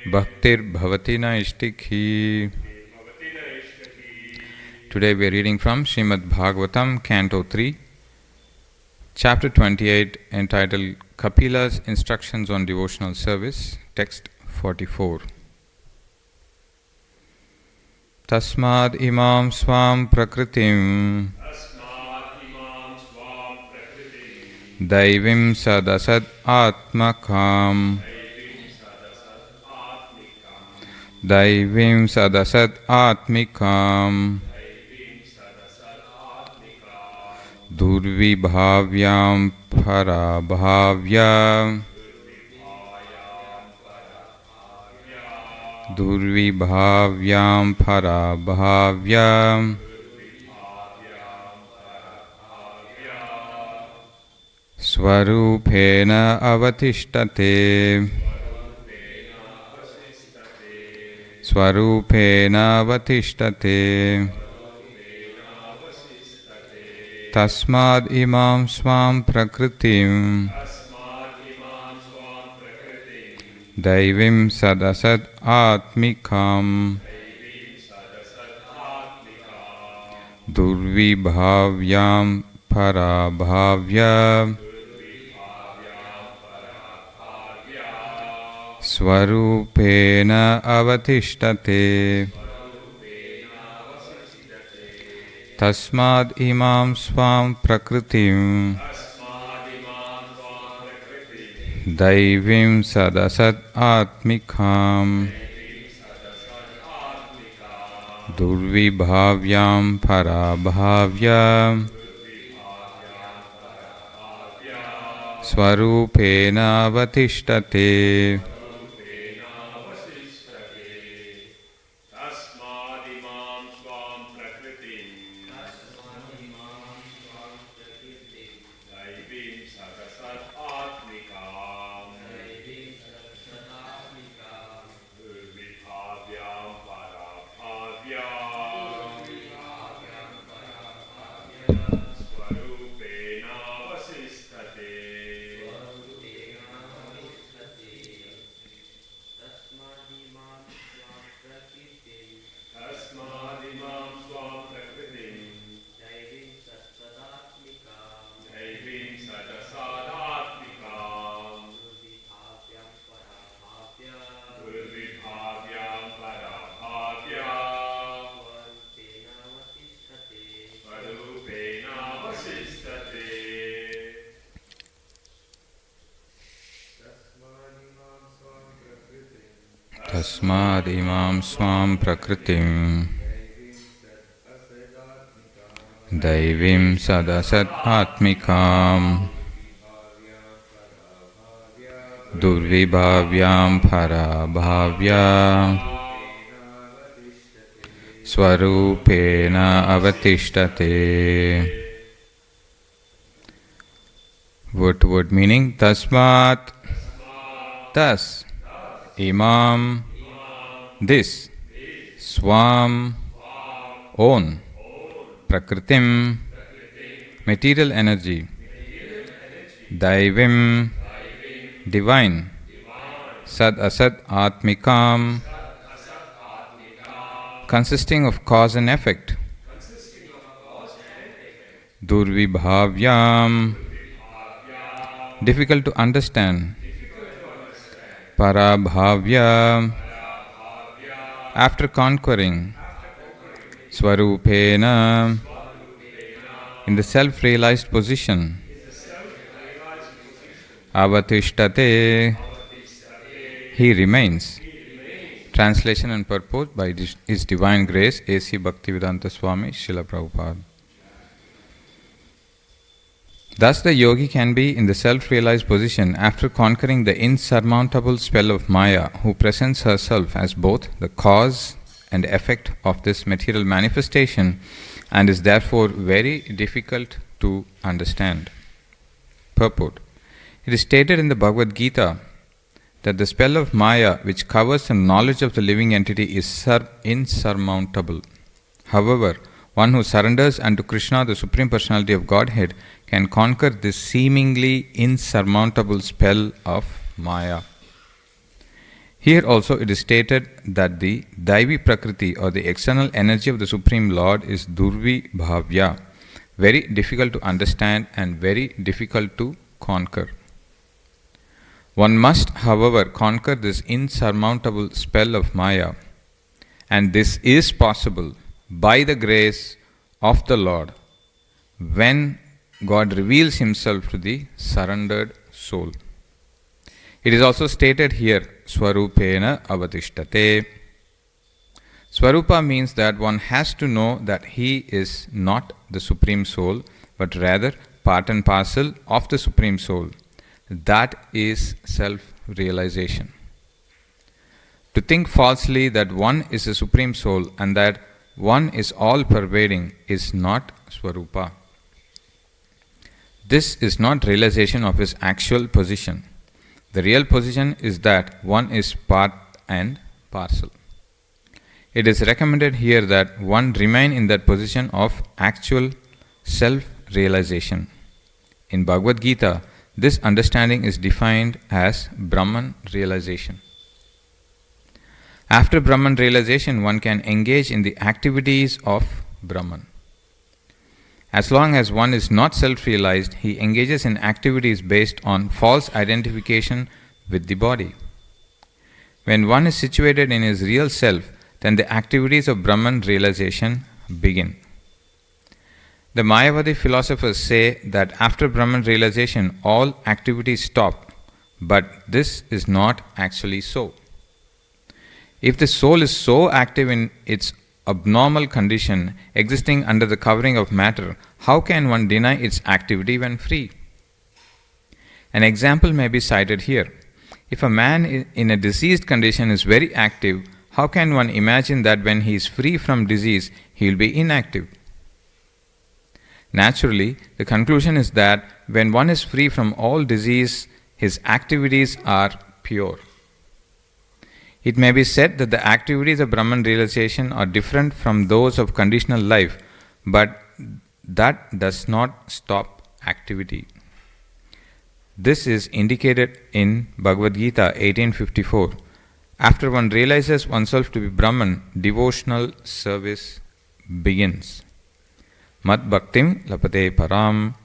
Bhaktir Bhavati Naishtikhi. Today we are reading from Srimad Bhagavatam, Canto 3, Chapter 28, entitled Kapila's Instructions on Devotional Service, Text 44. Tasmad imam swam prakritim Daivim sadasad atmakam Daivim sadasad atmikam Durvibhavyam parabhavya Durvibhavyam parabhavya Swarupena avatishtate Swarupena avatishtate Tasmad imam swam prakritim Daivim sadasad atmikam Durvibhavyam parabhavya Swarupena avatishtate Tasmad imam swam prakritim Daivim sadasat atmikam Durvibhavyam parabhavya Swarupena avatishtate Tasmad imam swam prakritim Daivim sadasat atmikam Durvibhavyam parabhavya Swarupena avatishtate. Word to word meaning. Tasmat, thus, imam, this, swam, own, prakritim, material energy, daivim, divine, sad asad atmikam, consisting of cause and effect, durvibhavyam, difficult to understand, parabhavya, after conquering, swarupena, in the self-realized position, avatishtate, he remains. Translation and purport by His Divine Grace A.C. Bhaktivedanta Swami Srila Prabhupada. Thus the yogi can be in the self-realized position after conquering the insurmountable spell of Maya, who presents herself as both the cause and effect of this material manifestation and is therefore very difficult to understand. Purport. It is stated in the Bhagavad Gita that the spell of Maya, which covers the knowledge of the living entity, is insurmountable. However, one who surrenders unto Krishna, the Supreme Personality of Godhead, can conquer this seemingly insurmountable spell of Maya. Here also it is stated that the Daivi Prakriti or the external energy of the Supreme Lord is Durvi Bhavya, very difficult to understand and very difficult to conquer. One must, however, conquer this insurmountable spell of Maya, and this is possible by the grace of the Lord when God reveals Himself to the surrendered soul. It is also stated here, Swarupena Avatishtate. Swarupa means that one has to know that he is not the Supreme Soul, but rather part and parcel of the Supreme Soul. That is self-realization. To think falsely that one is the Supreme Soul and that one is all-pervading is not Swarupa. This is not realization of his actual position. The real position is that one is part and parcel. It is recommended here that one remain in that position of actual self-realization. In Bhagavad Gita, this understanding is defined as Brahman realization. After Brahman realization, one can engage in the activities of Brahman. As long as one is not self-realized, he engages in activities based on false identification with the body. When one is situated in his real self, then the activities of Brahman realization begin. The Mayavadi philosophers say that after Brahman realization, all activities stop, but this is not actually so. If the soul is so active in its abnormal condition, existing under the covering of matter, how can one deny its activity when free? An example may be cited here. If a man in a diseased condition is very active, how can one imagine that when he is free from disease, he will be inactive? Naturally, the conclusion is that when one is free from all disease, his activities are pure. It may be said that the activities of Brahman realization are different from those of conditional life, but that does not stop activity. This is indicated in Bhagavad Gita 18:54. After one realizes oneself to be Brahman, devotional service begins. Mat bhaktim lapate param.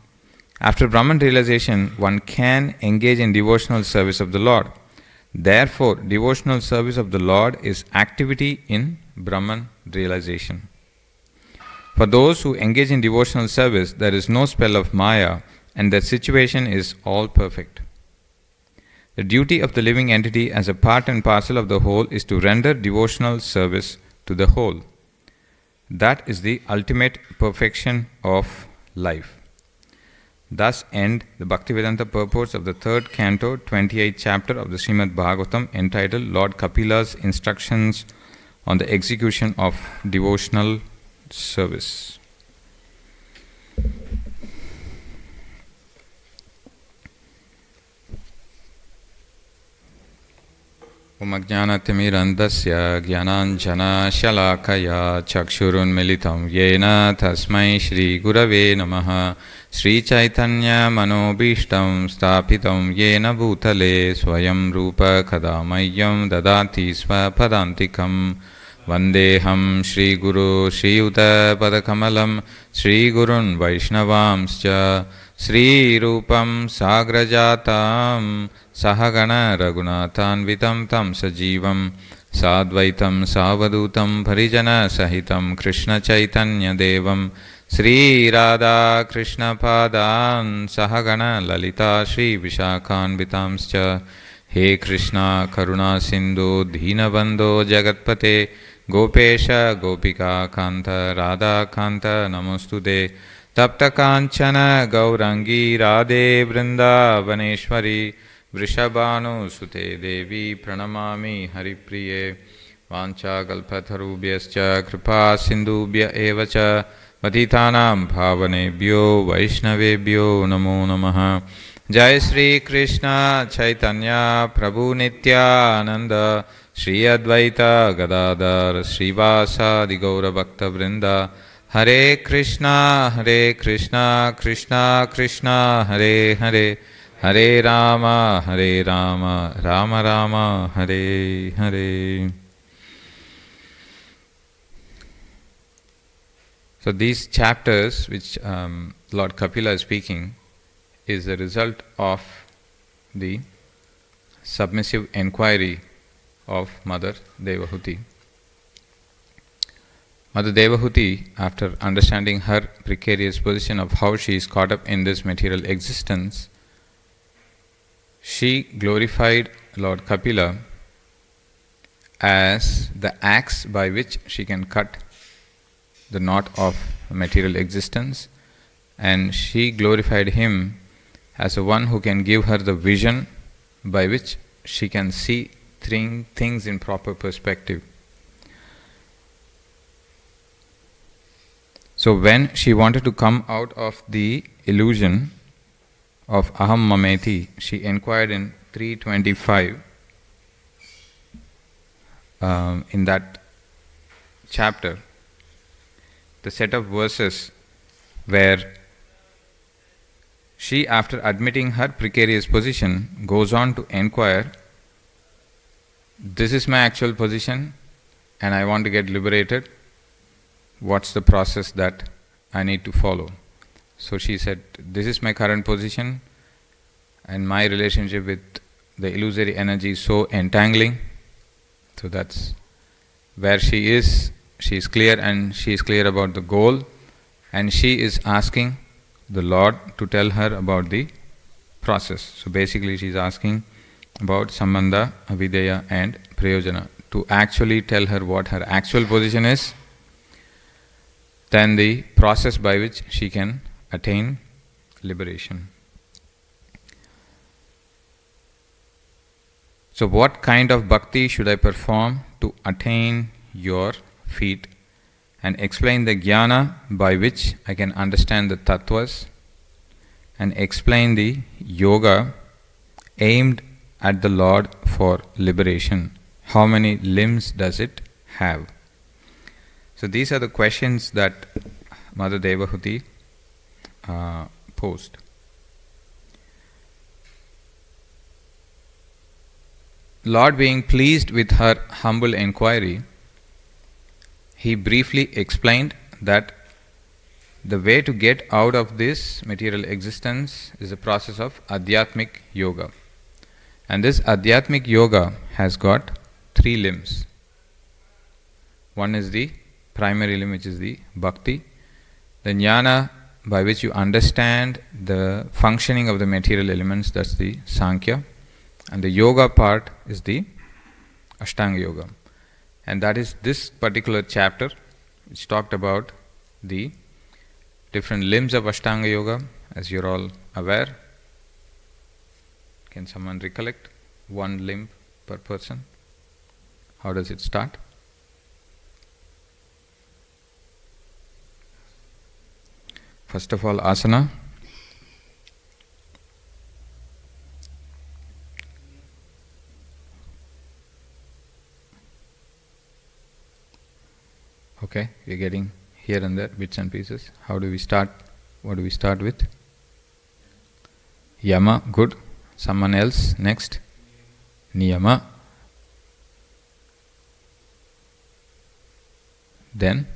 After Brahman realization, one can engage in devotional service of the Lord. Therefore, devotional service of the Lord is activity in Brahman realization. For those who engage in devotional service, there is no spell of Maya, and their situation is all perfect. The duty of the living entity as a part and parcel of the whole is to render devotional service to the whole. That is the ultimate perfection of life. Thus end the Bhaktivedanta purports of the 3rd canto, 28th chapter of the Srimad Bhagavatam, entitled Lord Kapila's Instructions on the Execution of Devotional Service. Om Ajnanatimirandasya Jnananjana Shalakaya Chakshurunmilitam Yena Tasmai Shri Gurave Namaha Sri Chaitanya Manobishtam Stapitam Yena Bhutale Swayam Rupa Kadamayyam Dadati Swapadantikam Vandeham Shri Guru Shri Uta Padakamalam Shri Gurun Vaishnavamscha Sri Rupam Sagrajatam Sahagana Raghunathanvitam Tam Sajivam Sadvaitam Savadutam Parijana Sahitam Krishna Chaitanya Devam Sri Radha Krishna Padan Sahagana Lalita Shri Vishakhanvitamscha He Krishna Karuna Sindhu Dhinabandho Jagatpate Gopesha Gopika Kanta Radha Kanta Namostude Tapta Kanchana Gaurangi Radhe Vrindavaneshwari Vrishabhanu Sute Devi Pranamami Haripriye Vancha Kalpatharubhyascha Kripa Sindhubhya Evacha Patitanam Bhavanebhyo Vaishnavebhyo Namo Namaha Jai Sri Krishna Chaitanya Prabhu Nityananda Shri Advaita Gadadhar Srivasa Digaura Bhakta Vrinda Hare Krishna Krishna Krishna Hare Hare Hare Rama, Hare Rama, Rama Rama, Hare Hare. So these chapters which Lord Kapila is speaking is a result of the submissive enquiry of Mother Devahuti. Mother Devahuti, after understanding her precarious position of how she is caught up in this material existence, she glorified Lord Kapila as the axe by which she can cut the knot of material existence, and she glorified him as the one who can give her the vision by which she can see things in proper perspective. So when she wanted to come out of the illusion of Aham Mameti, she inquired in 325 in that chapter, the set of verses where she, after admitting her precarious position, goes on to inquire, this is my actual position and I want to get liberated. What's the process that I need to follow? So she said, this is my current position and my relationship with the illusory energy is so entangling. So that's where she is. She is clear, and she is clear about the goal, and she is asking the Lord to tell her about the process. So basically she is asking about Sambandha, Avideya and Prayojana, to actually tell her what her actual position is, then the process by which she can attain liberation. So what kind of bhakti should I perform to attain your feet, and explain the jnana by which I can understand the tattvas, and explain the yoga aimed at the Lord for liberation. How many limbs does it have? So these are the questions that Mother Devahuti posed. Lord, being pleased with her humble inquiry, he briefly explained that the way to get out of this material existence is a process of Adhyatmic Yoga. And this Adhyatmic Yoga has got 3 limbs. One is the primary limb, which is the Bhakti, the Jnana by which you understand the functioning of the material elements, that's the Sankhya, and the Yoga part is the Ashtanga Yoga. And that is this particular chapter which talked about the different limbs of Ashtanga Yoga, as you're all aware. Can someone recollect one limb per person? How does it start? First of all, asana. Okay, we're getting here and there bits and pieces. How do we start? What do we start with? Yama, good. Someone else next. Niyama. Then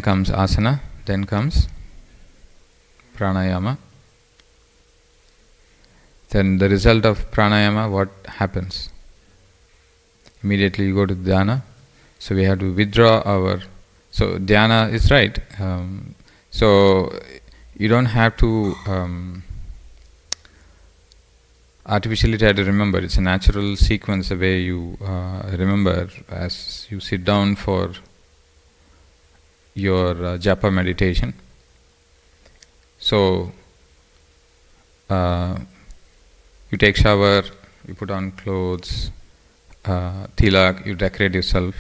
comes asana. Then comes pranayama. Then the result of pranayama, what happens? Immediately you go to dhyana. So we have to withdraw our... So dhyana is right. So you don't have to artificially try to remember. It's a natural sequence, the way you remember as you sit down for your japa meditation. So you take shower, you put on clothes, tilak, you decorate yourself,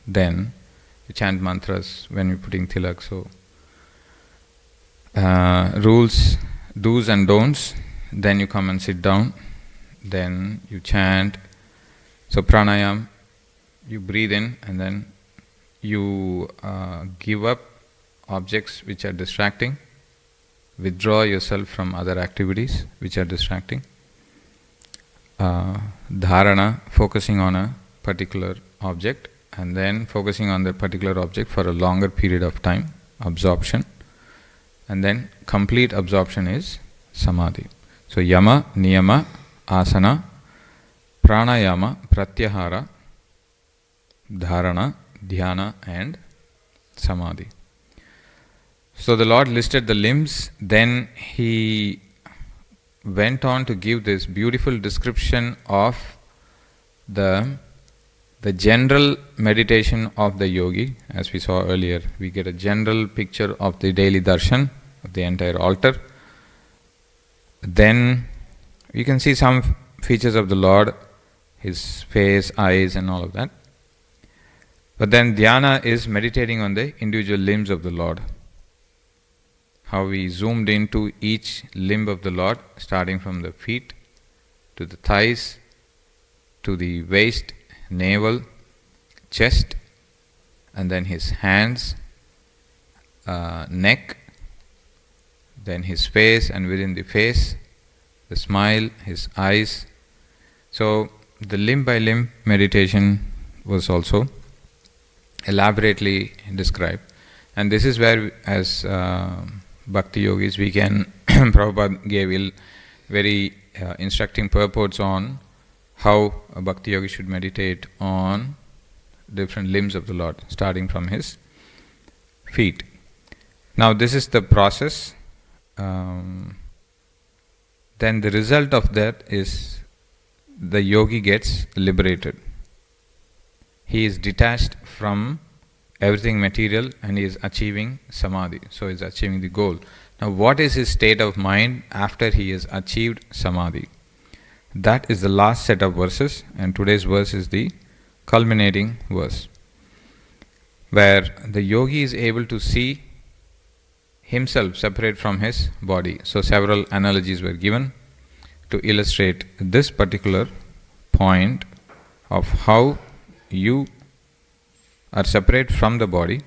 then you chant mantras when you're putting tilak. So rules, do's and don'ts. Then you come and sit down, then you chant. So pranayam, you breathe in and then you give up objects which are distracting. withdraw yourself from other activities which are distracting. Dharana, focusing on a particular object and then focusing on that particular object for a longer period of time, absorption. And then complete absorption is samadhi. So yama, niyama, asana, pranayama, pratyahara, dharana, dhyana and samadhi. So the Lord listed the limbs, then He went on to give this beautiful description of the general meditation of the yogi. As we saw earlier, we get a general picture of the daily darshan, of the entire altar. Then we can see some features of the Lord, His face, eyes and all of that. But then dhyana is meditating on the individual limbs of the Lord. How we zoomed into each limb of the Lord, starting from the feet to the thighs, to the waist, navel, chest, and then His hands, neck, then His face, and within the face, the smile, His eyes. So the limb by limb meditation was also elaborately described. And this is where, as Bhakti Yogis, we can, Prabhupada gave very instructing purports on how a Bhakti Yogi should meditate on different limbs of the Lord, starting from his feet. Now this is the process. Then the result of that is the yogi gets liberated. He is detached from everything material and he is achieving samadhi. So he is achieving the goal. Now what is his state of mind after he has achieved samadhi? That is the last set of verses, and today's verse is the culminating verse, where the yogi is able to see himself separate from his body. So several analogies were given to illustrate this particular point of how you are separate from the body.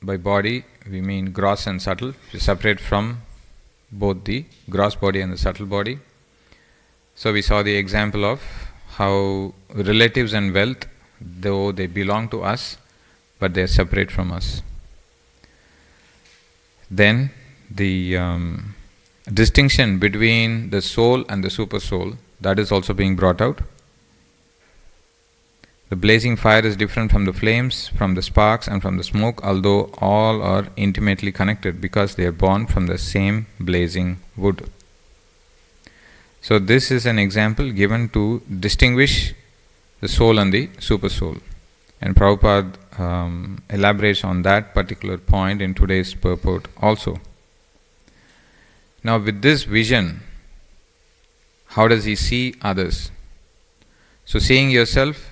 By body we mean gross and subtle. You separate from both the gross body and the subtle body. So we saw the example of how relatives and wealth, though they belong to us, but they are separate from us. Then the distinction between the soul and the super soul, that is also being brought out. The blazing fire is different from the flames, from the sparks and from the smoke, although all are intimately connected because they are born from the same blazing wood. So this is an example given to distinguish the soul and the super soul. And Prabhupada elaborates on that particular point in today's purport also. Now with this vision, how does he see others? So seeing yourself,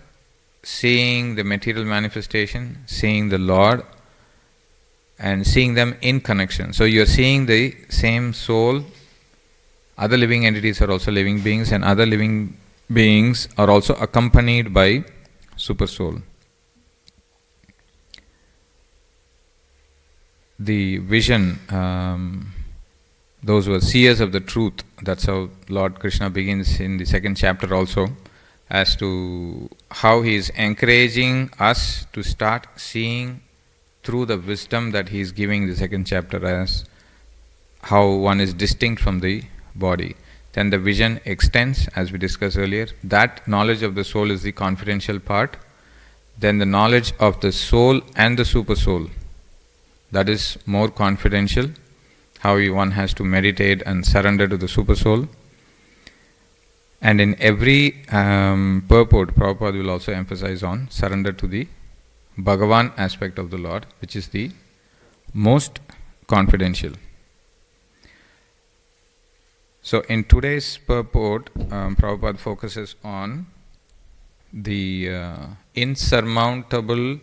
seeing the material manifestation, seeing the Lord, and seeing them in connection. So you are seeing the same soul. Other living entities are also living beings, and other living beings are also accompanied by super soul. The vision, those who are seers of the truth, that's how Lord Krishna begins in the second chapter also, as to how he is encouraging us to start seeing through the wisdom that he is giving in the second chapter, as how one is distinct from the body. Then the vision extends, as we discussed earlier. That knowledge of the soul is the confidential part. Then the knowledge of the soul and the super soul, that is more confidential, how one has to meditate and surrender to the super soul. And in every purport, Prabhupada will also emphasize on surrender to the Bhagavan aspect of the Lord, which is the most confidential. So in today's purport, Prabhupada focuses on the insurmountable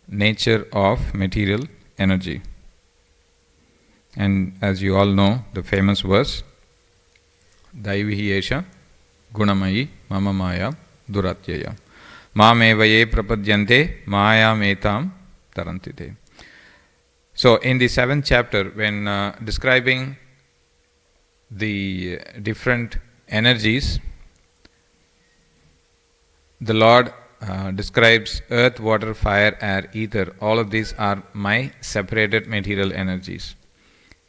nature of material energy. And as you all know, the famous verse, Daivihi esha gunamayi mama maya duratyaya mamevaye prapadyante maya metam tarantite. So in the 7th chapter, when describing the different energies, the Lord describes earth, water, fire, air, ether. All of these are my separated material energies.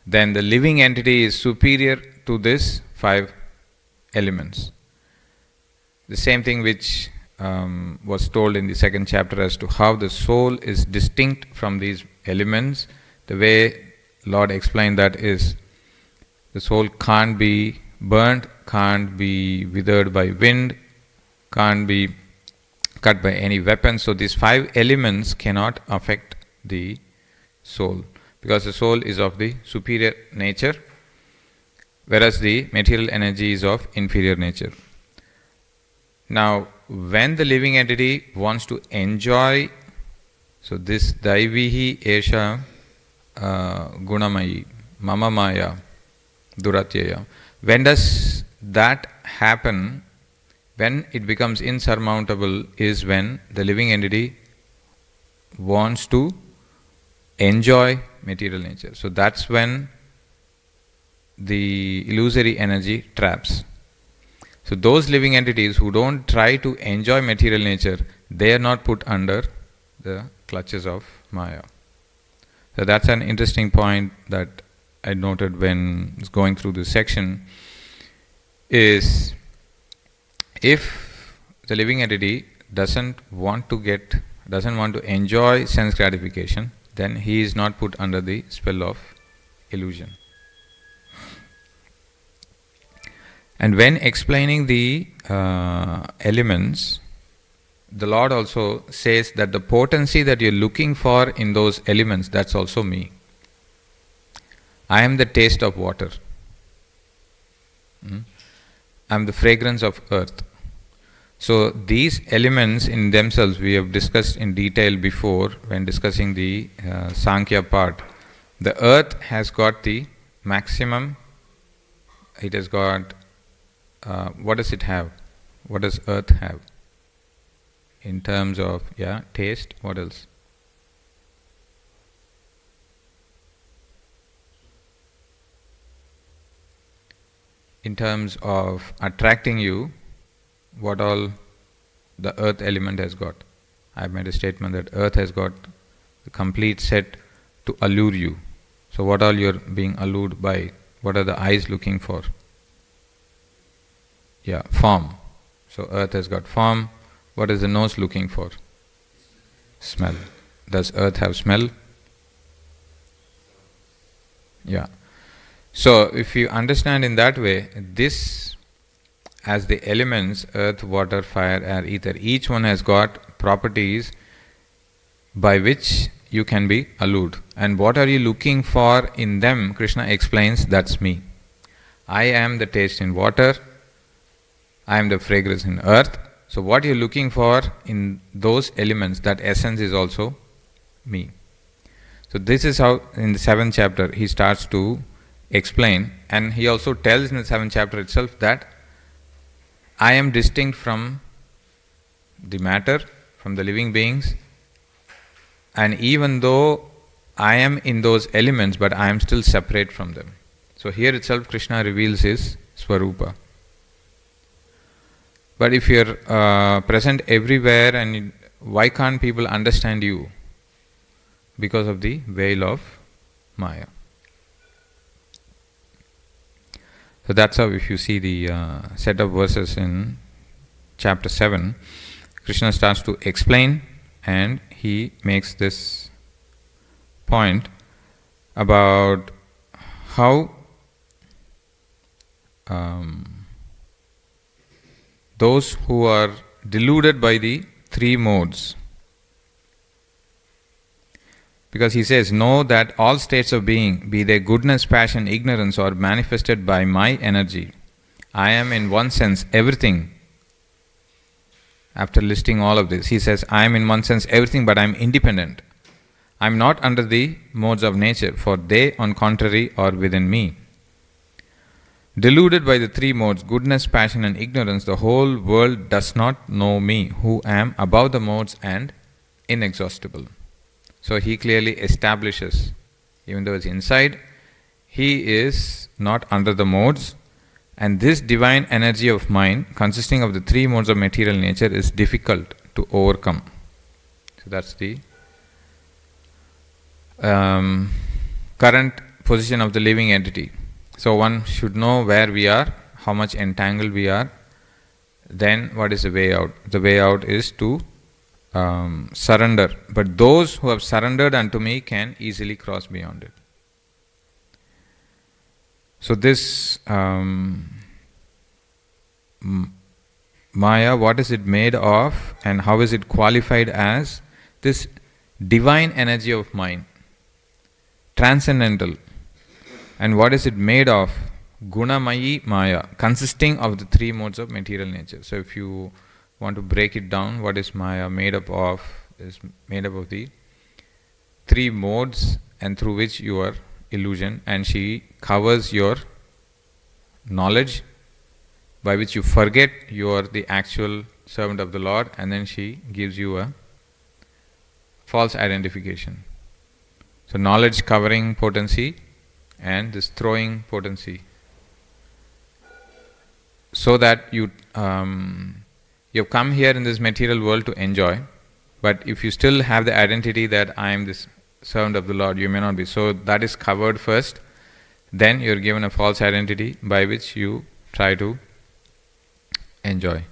Then the living entity is superior to these 5 elements. The same thing which was told in the 2nd chapter as to how the soul is distinct from these elements. The way Lord explained that is, the soul can't be burnt, can't be withered by wind, can't be cut by any weapon. So these 5 elements cannot affect the soul, because the soul is of the superior nature, whereas the material energy is of inferior nature. Now, when the living entity wants to enjoy, so this Daivihi Esha Gunamayi Mama Maya Duratyaya, when does that happen? When it becomes insurmountable is when the living entity wants to enjoy material nature. So that's when the illusory energy traps. So those living entities who don't try to enjoy material nature, they are not put under the clutches of Maya. So that's an interesting point that I noted when going through this section, is if the living entity doesn't want to enjoy sense gratification, then he is not put under the spell of illusion. And when explaining the elements, the Lord also says that the potency that you're looking for in those elements, that's also me. I am the taste of water. I am the fragrance of earth. So these elements in themselves we have discussed in detail before when discussing the Sankhya part. The earth has got the maximum, it has got, what does it have? What does earth have? In terms of, taste, what else? In terms of attracting you, what all the earth element has got. I have made a statement that earth has got the complete set to allure you. So what all you are being allured by? What are the eyes looking for? Form. So earth has got form. What is the nose looking for? Smell. Does earth have smell? So if you understand in that way, this as the elements, earth, water, fire, air, ether, each one has got properties by which you can be allured. And what are you looking for in them? Krishna explains, that's me. I am the taste in water, I am the fragrance in earth. So what you're looking for in those elements, that essence is also me. So this is how in the 7th chapter he starts to explain, and he also tells in the 7th chapter itself that I am distinct from the matter, from the living beings, and even though I am in those elements, but I am still separate from them. So here itself Krishna reveals his Swarupa. But if you are present everywhere, and why can't people understand you? Because of the veil of Maya. So that's how, if you see the set of verses in chapter 7, Krishna starts to explain, and he makes this point about how those who are deluded by the 3 modes. Because he says, know that all states of being, be they goodness, passion, ignorance, are manifested by my energy. I am in one sense everything. After listing all of this, he says, I am in one sense everything, but I am independent. I am not under the modes of nature, for they, on contrary, are within me. Deluded by the 3 modes, goodness, passion, and ignorance, the whole world does not know me, who am above the modes and inexhaustible. So he clearly establishes Even though it's inside, he is not under the modes. And this divine energy of mind, consisting of the three modes of material nature, is difficult to overcome. So that's the current position of the living entity. So one should know where we are, how much entangled we are. Then what is the way out? The way out is to surrender. But those who have surrendered unto me can easily cross beyond it. So this Maya, what is it made of and how is it qualified as? This divine energy of mind, transcendental. And what is it made of? Gunamayi Maya, consisting of the three modes of material nature. So if you want to break it down, what is Maya made up of? Is made up of the three modes and through which you are illusion, and she covers your knowledge by which you forget you are the actual servant of the Lord, and then she gives you a false identification. So knowledge covering potency and this throwing potency, so that you have come here in this material world to enjoy, but if you still have the identity that I am this servant of the Lord, you may not be. So that is covered first, then you are given a false identity by which you try to enjoy.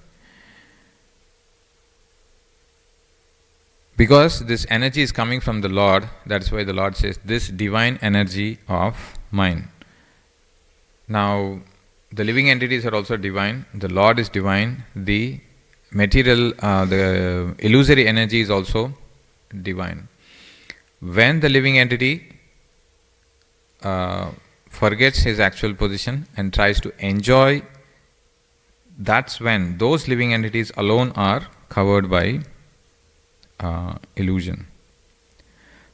Because this energy is coming from the Lord, that's why the Lord says this divine energy of mine. Now the living entities are also divine, the Lord is divine, the material, the illusory energy is also divine. When the living entity forgets his actual position and tries to enjoy, that's when those living entities alone are covered by illusion.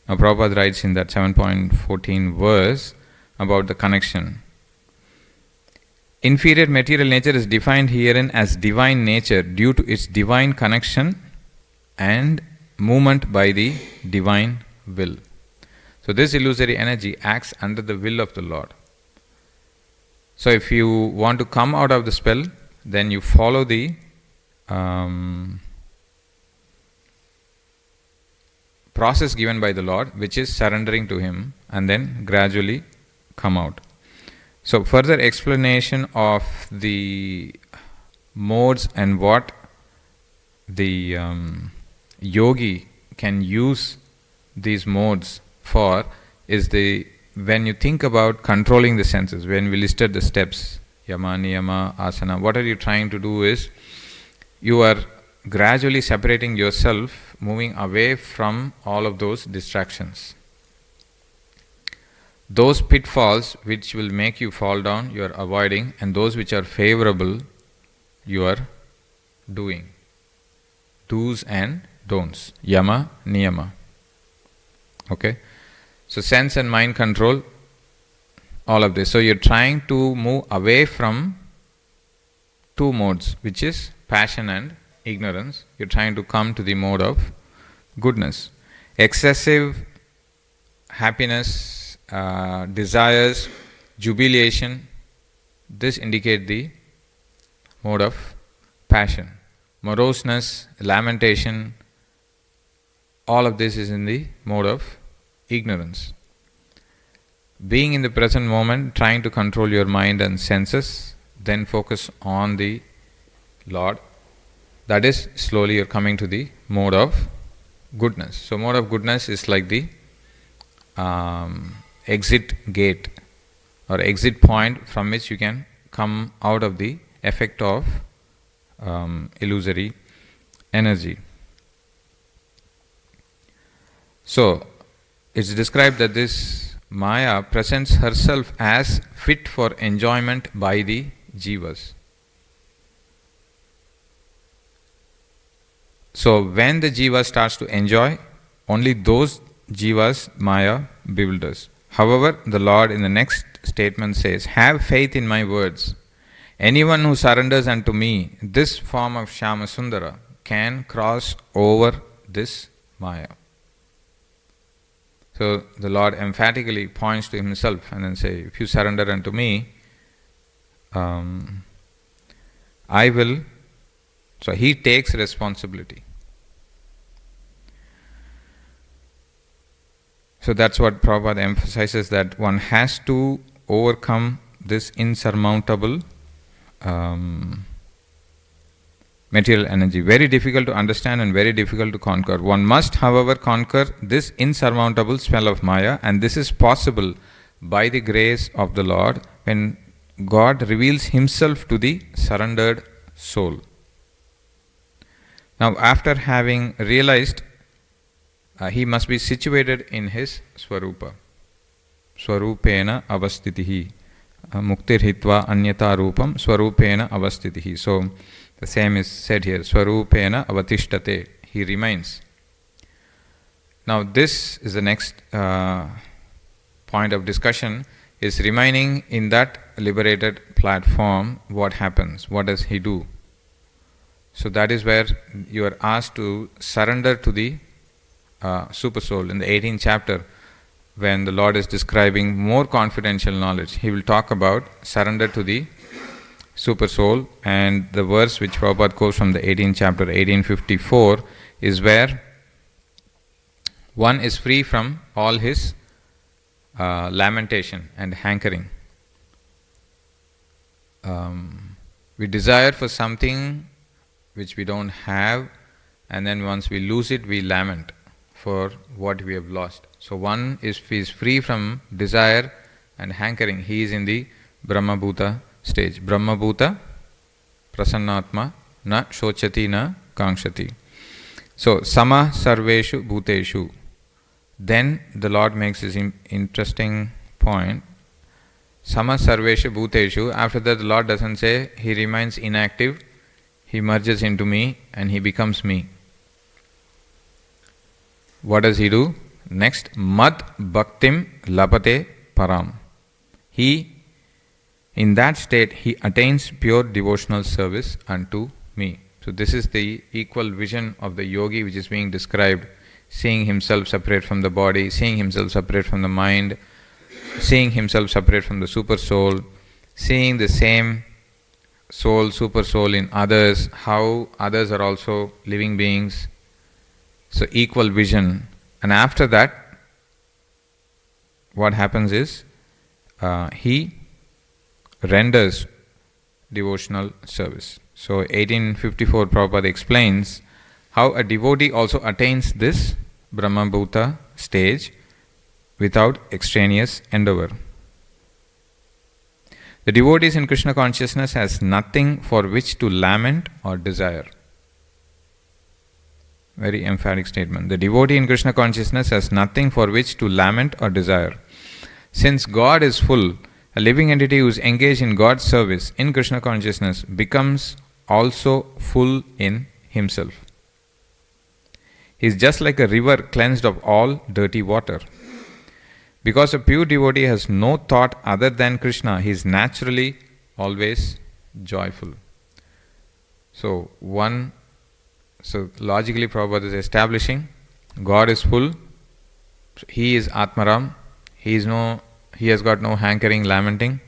Now Prabhupada writes in that 7.14 verse about the connection. Inferior material nature is defined herein as divine nature due to its divine connection and movement by the divine will. So this illusory energy acts under the will of the Lord. So if you want to come out of the spell, then you follow the process given by the Lord, which is surrendering to Him, and then gradually come out. So further explanation of the modes and what the yogi can use these modes for is when you think about controlling the senses, when we listed the steps, yama, niyama, asana, what are you trying to do is you are gradually separating yourself, moving away from all of those distractions. Those pitfalls which will make you fall down, you are avoiding, and those which are favorable, you are doing. Do's and don'ts. Yama, niyama. Okay? So sense and mind control, all of this. So you're trying to move away from two modes, which is passion and ignorance. You're trying to come to the mode of goodness. Excessive happiness, desires, jubilation, this indicate the mode of passion. Moroseness, lamentation, all of this is in the mode of ignorance. Being in the present moment, trying to control your mind and senses, then focus on the Lord. That is, slowly you're coming to the mode of goodness. So mode of goodness is like the exit gate or exit point from which you can come out of the effect of illusory energy. So it's described that this Maya presents herself as fit for enjoyment by the jivas. So when the jiva starts to enjoy, only those jivas Maya bewilders. However, the Lord in the next statement says, have faith in my words. Anyone who surrenders unto me, this form of Shyama Sundara, can cross over this Maya. So the Lord emphatically points to himself and then say, if you surrender unto me, I will. So he takes responsibility. So that's what Prabhupada emphasizes, that one has to overcome this insurmountable material energy. Very difficult to understand and very difficult to conquer. One must, however, conquer this insurmountable spell of Maya, and this is possible by the grace of the Lord when God reveals himself to the surrendered soul. Now, after having realized, he must be situated in his Swarupa. Swarupena avastitihi. Muktir hitva anyata rupam Swarupena avastitihi. So, the same is said here. Swarupena avatishtate. He remains. Now, this is the next point of discussion, is remaining in that liberated platform. What happens? What does he do? So that is where you are asked to surrender to the Super Soul. In the 18th chapter, when the Lord is describing more confidential knowledge, he will talk about surrender to the Super Soul, and the verse which Prabhupada quotes from the 18th chapter, 1854, is where one is free from all his lamentation and hankering. We desire for something which we don't have, and then once we lose it, we lament for what we have lost. So one is free from desire and hankering. He is in the Brahmabhuta stage. Brahmabhuta prasannatma na shochati na kankshati. So sama sarveshu bhuteshu. Then the Lord makes this interesting point. Sama sarveshu bhuteshu. After that, the Lord doesn't say he remains inactive. He merges into me and he becomes me. What does he do? Next, mad bhaktim labate param. He, in that state, he attains pure devotional service unto me. So this is the equal vision of the yogi which is being described, seeing himself separate from the body, seeing himself separate from the mind, seeing himself separate from the super soul, seeing the same soul, super soul in others, how others are also living beings. So equal vision. And after that, what happens is he renders devotional service. So 1854 Prabhupada explains how a devotee also attains this Brahmabhuta stage without extraneous endeavor. The devotee in Krishna consciousness has nothing for which to lament or desire. Very emphatic statement. The devotee in Krishna consciousness has nothing for which to lament or desire. Since God is full, a living entity who is engaged in God's service in Krishna consciousness becomes also full in himself. He is just like a river cleansed of all dirty water. Because a pure devotee has no thought other than Krishna, he is naturally always joyful. So logically Prabhupada is establishing God is full, he is Atmaram, he has got no hankering, lamenting,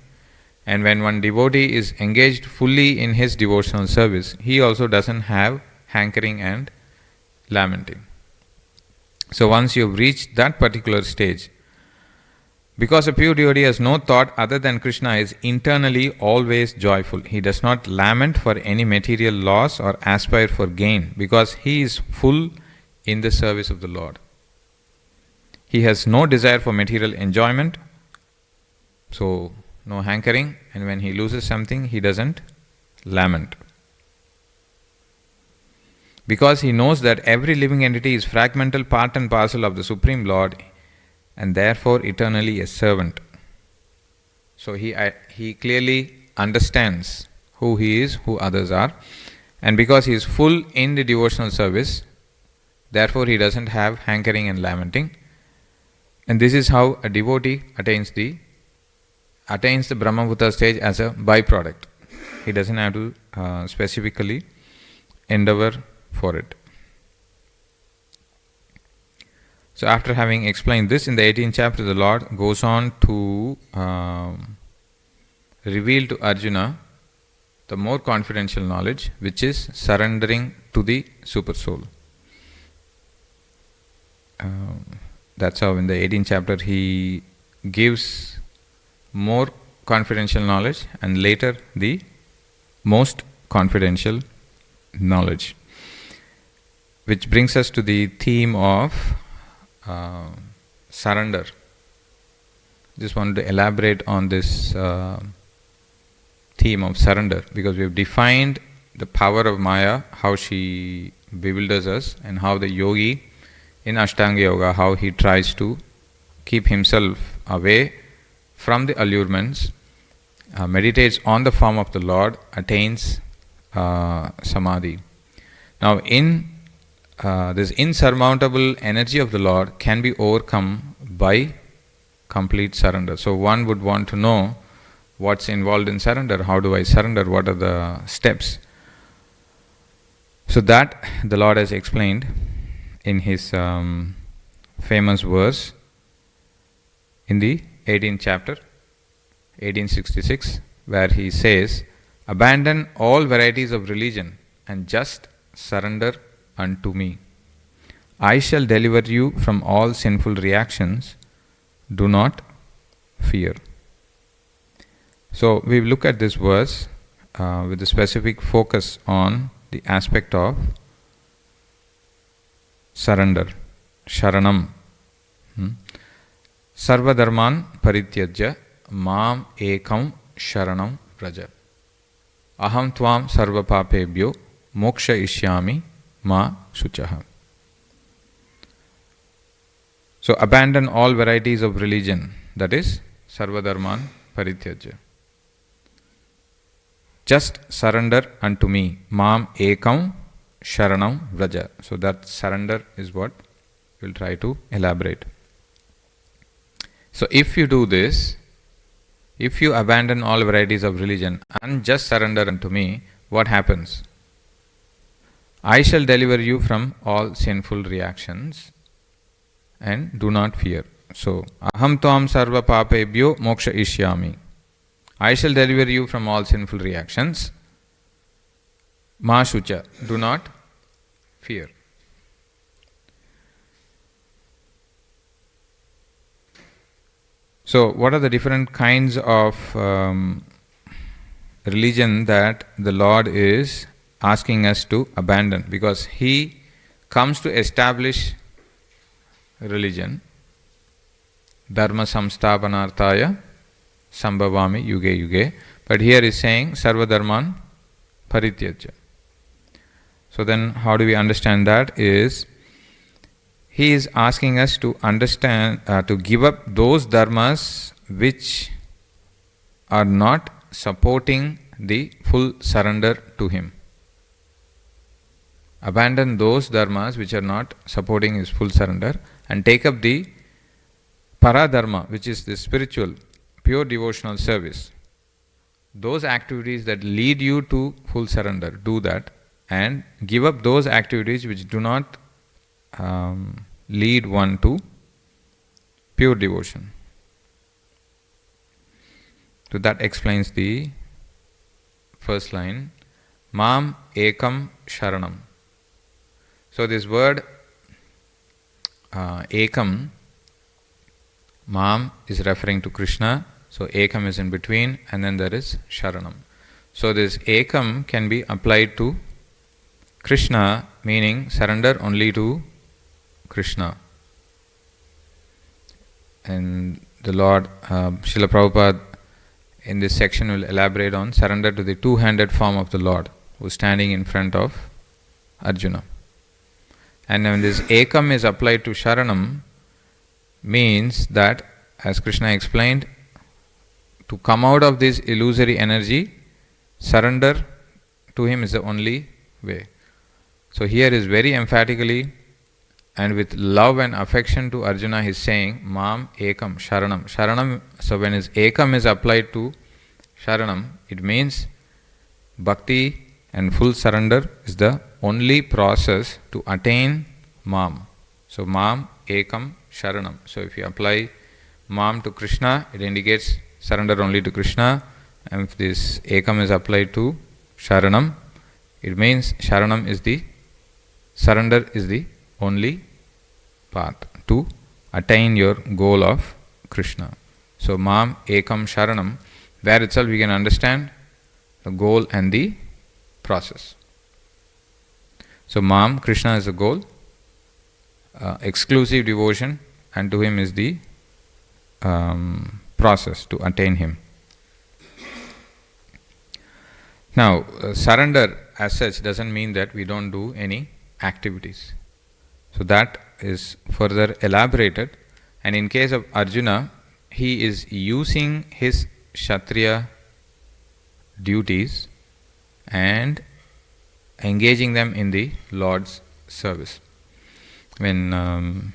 and when one devotee is engaged fully in his devotional service, he also doesn't have hankering and lamenting. So once you have reached that particular stage, because a pure devotee has no thought other than Krishna, is internally always joyful. He does not lament for any material loss or aspire for gain, because he is full in the service of the Lord. He has no desire for material enjoyment, so no hankering, and when he loses something, he doesn't lament. Because he knows that every living entity is fragmental part and parcel of the Supreme Lord, and therefore eternally a servant. So he clearly understands who he is, who others are, and because he is full in the devotional service, therefore he doesn't have hankering and lamenting. And this is how a devotee attains the Brahmabhuta stage as a byproduct. He doesn't have to specifically endeavor for it. So after having explained this in the 18th chapter, the Lord goes on to reveal to Arjuna the more confidential knowledge, which is surrendering to the super soul. That's how in the 18th chapter he gives more confidential knowledge and later the most confidential knowledge. Which brings us to the theme of surrender. Just wanted to elaborate on this theme of surrender, because we have defined the power of Maya, how she bewilders us, and how the yogi in Ashtanga Yoga, how he tries to keep himself away from the allurements, meditates on the form of the Lord, attains samadhi. Now in this insurmountable energy of the Lord can be overcome by complete surrender. So one would want to know what's involved in surrender, how do I surrender, what are the steps. So that the Lord has explained in his famous verse in the 18th chapter, 1866, where he says, "Abandon all varieties of religion and just surrender unto me. I shall deliver you from all sinful reactions. Do not fear." So we look at this verse with a specific focus on the aspect of surrender, sharanam. Sarva dharman parityajya mam ekam sharanam vraja. Aham tvam sarva papebhyo moksha ishyami ma shuchaha. So abandon all varieties of religion, that is sarva dharman parityajya. Just surrender unto me, mam ekam sharanam vraja. So that surrender is what we'll try to elaborate. So if you do this, if you abandon all varieties of religion and just surrender unto me, what happens? I shall deliver you from all sinful reactions and do not fear. So, aham tvam sarva papebhyo moksha ishyami. I shall deliver you from all sinful reactions. Ma shucha, do not fear. So, what are the different kinds of religion that the Lord is asking us to abandon? Because He comes to establish religion. Dharma samsthapanarthaya sambhavami yuge yuge. But here is saying sarva dharman parityajya. So then how do we understand that? Is he is asking us to understand, to give up those dharmas which are not supporting the full surrender to him. Abandon those dharmas which are not supporting his full surrender and take up the paradharma, which is the spiritual, pure devotional service. Those activities that lead you to full surrender, do that, and give up those activities which do not lead one to pure devotion. So that explains the first line, Mam ekam sharanam. So this word ekam, Mam is referring to Krishna, so ekam is in between, and then there is sharanam. So this ekam can be applied to Krishna, meaning surrender only to Krishna. And the Lord, Srila Prabhupada, in this section will elaborate on surrender to the two-handed form of the Lord, who is standing in front of Arjuna. And when this ekam is applied to sharanam, means that, as Krishna explained, to come out of this illusory energy, surrender to him is the only way. So here is very emphatically and with love and affection to Arjuna, he is saying, Mam ekam sharanam. Sharanam, so when his ekam is applied to sharanam, it means bhakti and full surrender is the only process to attain Mam. So Mam ekam sharanam. So if you apply mam to Krishna, it indicates surrender only to Krishna. And if this ekam is applied to sharanam, it means sharanam is the surrender is the only path to attain your goal of Krishna. So mam ekam sharanam, there itself we can understand the goal and the process. So mam, Krishna is the goal, exclusive devotion, and to him is the process to attain him. Now, surrender as such doesn't mean that we don't do any activities. So that is further elaborated. And in case of Arjuna, he is using his Kshatriya duties and engaging them in the Lord's service. When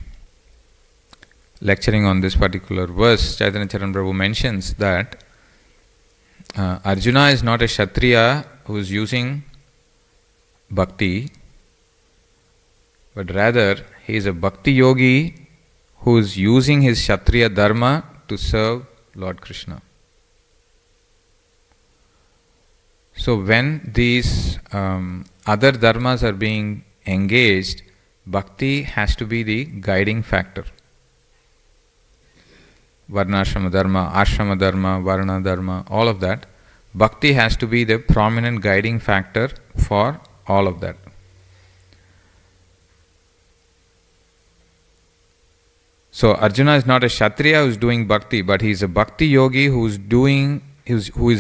lecturing on this particular verse, Chaitanya Charan Prabhu mentions that Arjuna is not a Kshatriya who is using bhakti, but rather he is a bhakti yogi who is using his Kshatriya dharma to serve Lord Krishna. So when these other dharmas are being engaged, bhakti has to be the guiding factor. Varnashrama dharma, ashrama dharma, varna dharma, all of that. Bhakti has to be the prominent guiding factor for all of that. So Arjuna is not a Kshatriya who is doing bhakti, but he is a bhakti yogi who is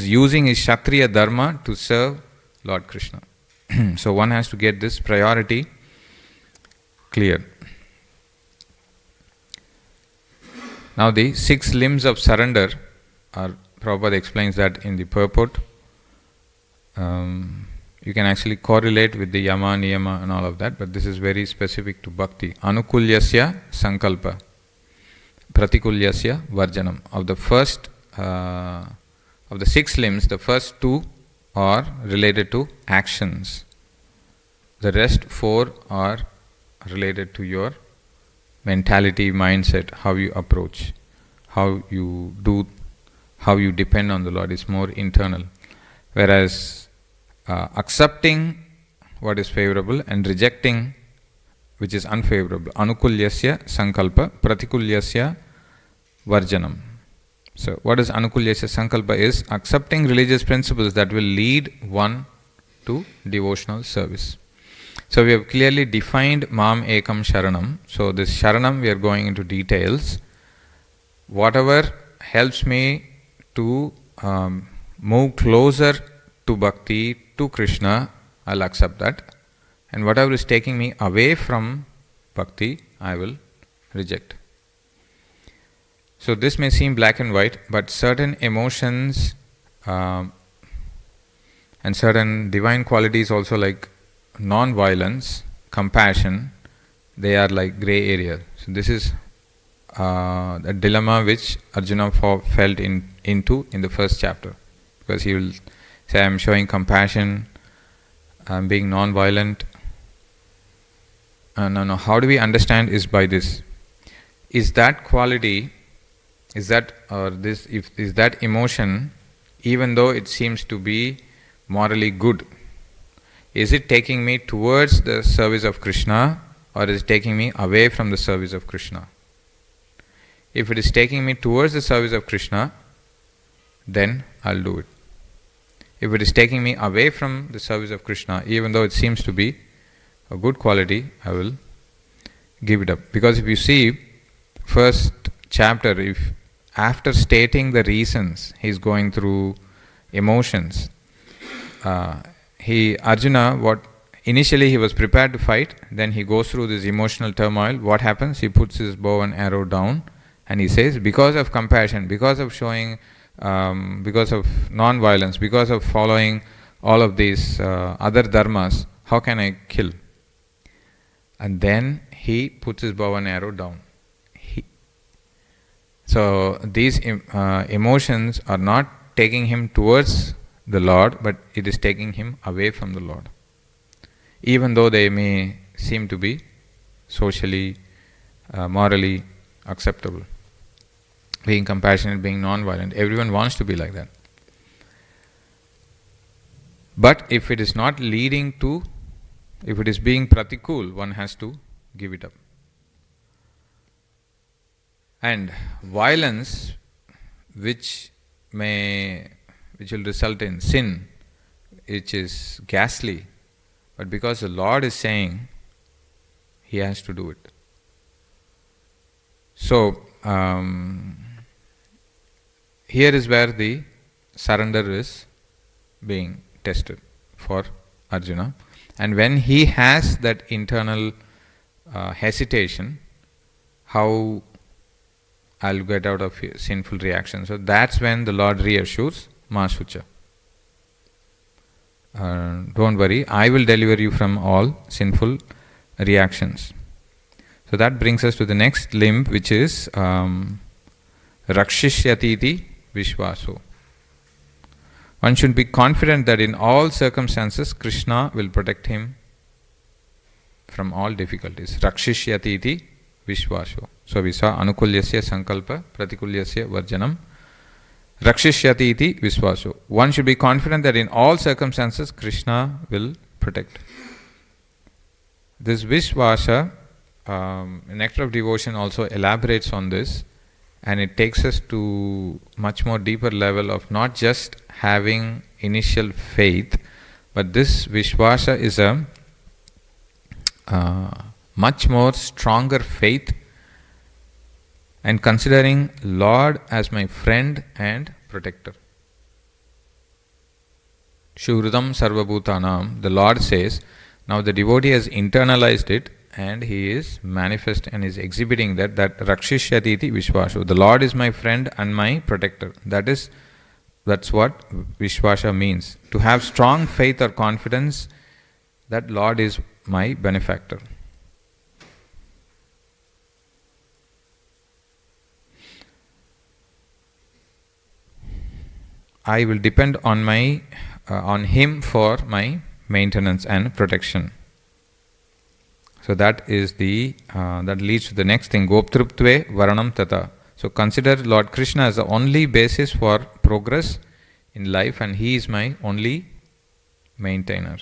using his Kshatriya dharma to serve Lord Krishna. So one has to get this priority clear. Now the 6 limbs of surrender, Prabhupada explains that in the purport. You can actually correlate with the yama, niyama and all of that, but this is very specific to bhakti. Anukulyasya sankalpa, pratikulyasya varjanam. Of the 6 limbs, the first 2 are related to actions. The rest 4 are related to your mentality, mindset, how you approach, how you do, how you depend on the Lord is more internal. Whereas accepting what is favorable and rejecting which is unfavorable. Anukulyasya sankalpa, pratikulyasya varjanam. So what is anukulyasya sankalpa is accepting religious principles that will lead one to devotional service. So we have clearly defined mam ekam sharanam. So this sharanam we are going into details. Whatever helps me to move closer to bhakti, to Krishna, I'll accept that. And whatever is taking me away from bhakti, I will reject. So this may seem black and white, but certain emotions and certain divine qualities also, like non-violence, compassion, they are like grey area. So this is a dilemma which Arjuna felt into in the first chapter, because he will say, I am showing compassion, I am being non-violent. No. How do we understand is by this? Is that quality, is that emotion, even though it seems to be morally good, is it taking me towards the service of Krishna, or is it taking me away from the service of Krishna? If it is taking me towards the service of Krishna, then I'll do it. If it is taking me away from the service of Krishna, even though it seems to be a good quality, I will give it up. Because if you see first chapter, if after stating the reasons he's going through emotions, Arjuna, what initially he was prepared to fight, then he goes through this emotional turmoil. What happens? He puts his bow and arrow down and he says, because of compassion, because of showing, because of non-violence, because of following all of these other dharmas, how can I kill? And then he puts his bow and arrow down. So these emotions are not taking him towards the Lord, but it is taking him away from the Lord. Even though they may seem to be socially morally acceptable. Being compassionate, being non-violent. Everyone wants to be like that. But if it is not leading to, if it is being pratikul, one has to give it up. And violence, which will result in sin, which is ghastly, but because the Lord is saying, he has to do it. So, here is where the surrender is being tested for Arjuna. And when he has that internal hesitation, how I'll get out of sinful reaction. So that's when the Lord reassures, Ma Shucha. Don't worry, I will deliver you from all sinful reactions. So that brings us to the next limb, which is Rakshishyatiti Vishvaso. One should be confident that in all circumstances, Krishna will protect him from all difficulties. Rakshishyatiti Vishvaso. So we saw Anukulyasya Sankalpa, Pratikulyasya Varjanam. Rakshishyatiti Vishvaso. One should be confident that in all circumstances, Krishna will protect. This Vishvasa, Nectar of Devotion also elaborates on this, and it takes us to much more deeper level of not just having initial faith, but this Vishvasa is a much more stronger faith, and considering Lord as my friend and protector. Shuhridam Sarvabhutanam, the Lord says, now the devotee has internalized it, and he is manifest and is exhibiting that Rakshishyatiti Vishvasho. The Lord is my friend and my protector. That's what Vishvasha means. To have strong faith or confidence that Lord is my benefactor. I will depend on him for my maintenance and protection. So that is that leads to the next thing. Goptruptve Varanam Tata. So consider Lord Krishna as the only basis for progress in life, and he is my only maintainer.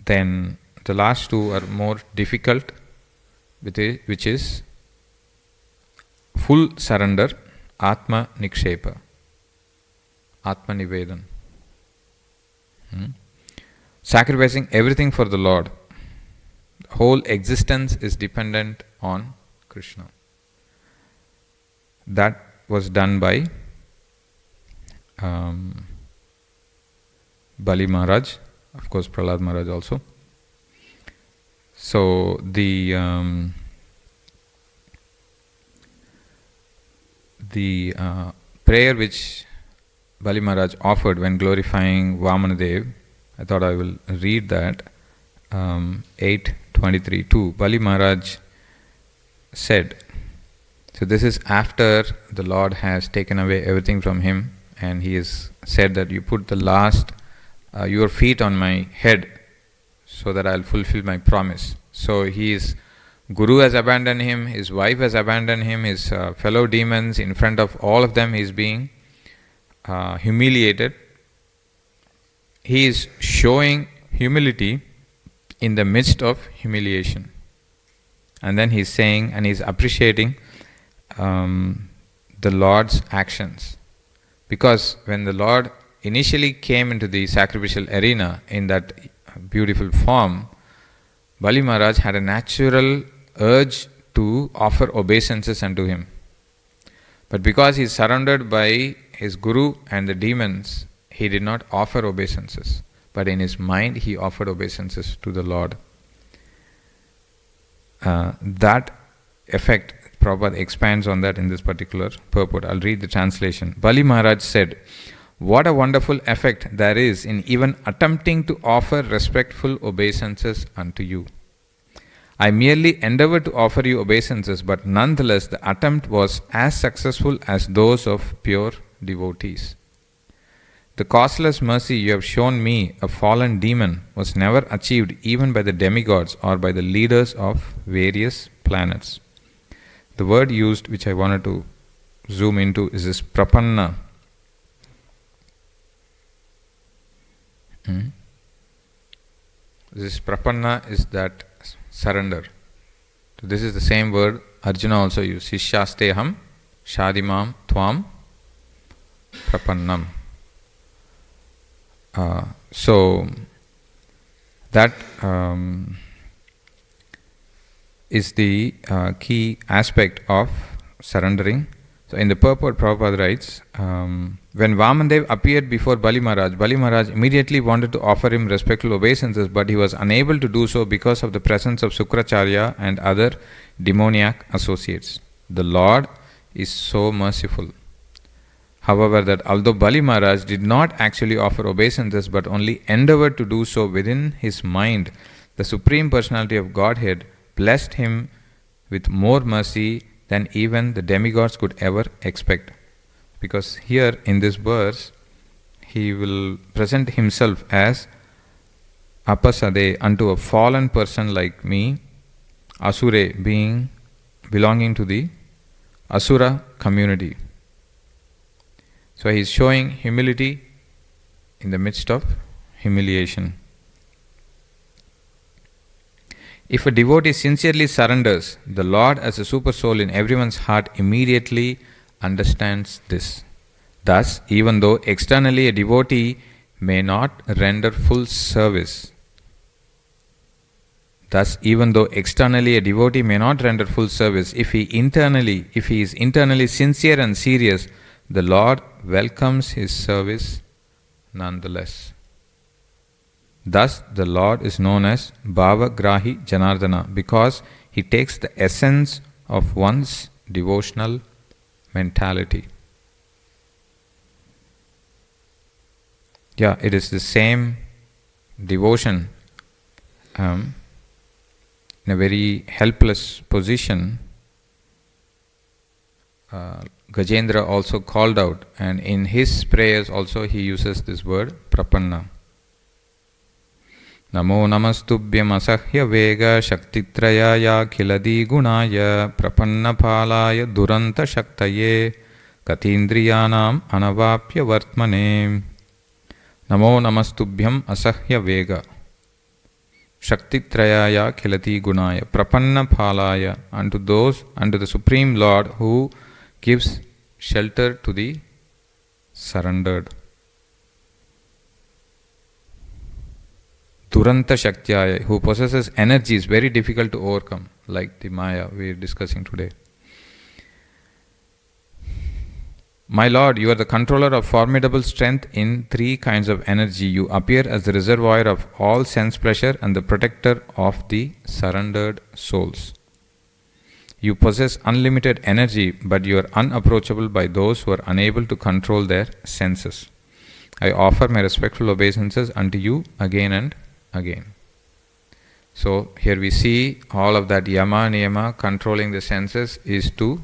Then the last two are more difficult, which is full surrender, Atma Nikshepa, Atma Nivedan. Sacrificing everything for the Lord. Whole existence is dependent on Krishna. That was done by Bali Maharaj, of course Prahlad Maharaj also. So the prayer which Bali Maharaj offered when glorifying Vamanadev, I thought I will read that. 8:23:2. Bali Maharaj said, so this is after the Lord has taken away everything from him, and he has said that you put the last, your feet on my head, so that I will fulfill my promise. So his Guru has abandoned him, his wife has abandoned him, his fellow demons, in front of all of them he is being humiliated. He is showing humility in the midst of humiliation. And then he is saying, and he is appreciating the Lord's actions. Because when the Lord initially came into the sacrificial arena in that beautiful form, Bali Maharaj had a natural urge to offer obeisances unto him. But because he is surrounded by his Guru and the demons, he did not offer obeisances, but in his mind he offered obeisances to the Lord. That effect, Prabhupada expands on that in this particular purport. I'll read the translation. Bali Maharaj said, what a wonderful effect there is in even attempting to offer respectful obeisances unto you. I merely endeavored to offer you obeisances, but nonetheless the attempt was as successful as those of pure devotees. The causeless mercy you have shown me, a fallen demon, was never achieved even by the demigods or by the leaders of various planets. The word used, which I wanted to zoom into, is this prapanna. This prapanna is that surrender. So this is the same word Arjuna also used. Sishyasteham shadimam tvam prapannam. So that is the key aspect of surrendering. So in the purport, Prabhupada writes, when Vamandev appeared before Bali Maharaj immediately wanted to offer him respectful obeisances, but he was unable to do so because of the presence of Sukracharya and other demoniac associates. The Lord is so merciful. However, that although Bali Maharaj did not actually offer obeisances but only endeavored to do so within his mind, the Supreme Personality of Godhead blessed him with more mercy than even the demigods could ever expect. Because here in this verse, he will present himself as apasade unto a fallen person like me, asure being belonging to the asura community. So he is showing humility in the midst of humiliation. If a devotee sincerely surrenders, the Lord as a super soul in everyone's heart immediately understands this. Thus, even though externally a devotee may not render full service, if he is internally sincere and serious, the Lord welcomes his service nonetheless. Thus, the Lord is known as Bhavagrahi Janardana because he takes the essence of one's devotional mentality. It is the same devotion in a very helpless position. Gajendra also called out, and in his prayers also he uses this word prapanna. Namo namastubhyam asahya vega shaktitrayaya khiladi gunaya prapanna phalaya duranta shaktaye katindriyanam anavapya vartmane. Namo namastubhyam asahya vega shaktitrayaya khilati gunaya prapanna phalaya, unto the Supreme Lord who gives shelter to the surrendered. Duranta Shaktya, who possesses energies very difficult to overcome, like the Maya we are discussing today. My Lord, you are the controller of formidable strength in three kinds of energy. You appear as the reservoir of all sense pleasure and the protector of the surrendered souls. You possess unlimited energy, but you are unapproachable by those who are unable to control their senses. I offer my respectful obeisances unto you again and again. So here we see all of that yama niyama, controlling the senses, is to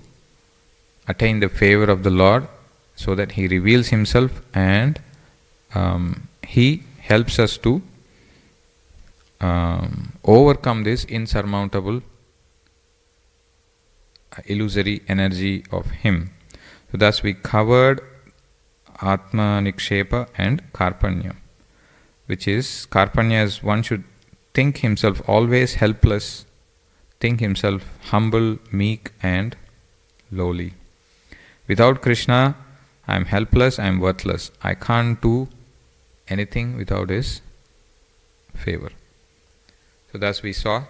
attain the favor of the Lord so that he reveals himself and he helps us to overcome this insurmountable illusory energy of him. So thus we covered Atma Nikshepa and Karpanya, which is, Karpanya as one should think himself always helpless, think himself humble, meek and lowly. Without Krishna, I am helpless, I am worthless. I can't do anything without his favor. So thus we saw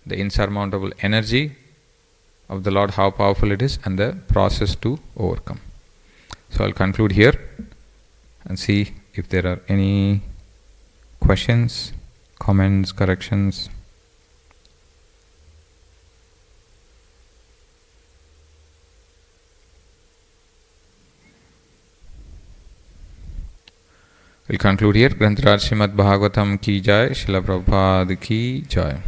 the insurmountable energy of the Lord, how powerful it is, and the process to overcome. So I'll conclude here and see if there are any questions, comments, corrections. We'll conclude here. Grantaraj Srimad Bhagavatam ki jai, Srila Prabhupada ki jai.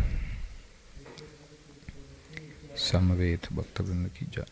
Samaveta Bhakta Vrinda ki jai.